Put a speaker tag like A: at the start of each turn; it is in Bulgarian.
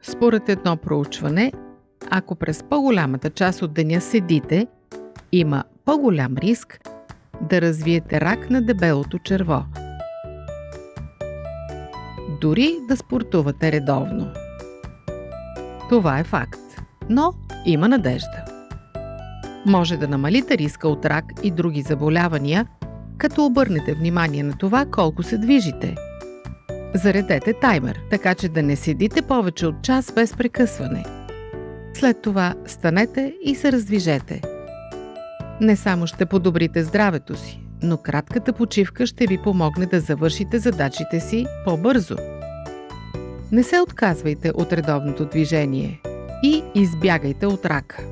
A: Според едно проучване, ако през по-голямата част от деня седите, има по-голям риск да развиете рак на дебелото черво. Дори да спортувате редовно. Това е факт, но има надежда. Може да намалите риска от рак и други заболявания, като обърнете внимание на това колко се движите. Заредете таймер, така че да не седите повече от час без прекъсване. След това станете и се раздвижете. Не само ще подобрите здравето си, но кратката почивка ще ви помогне да завършите задачите си по-бързо. Не се отказвайте от редовното движение и избягайте от рака.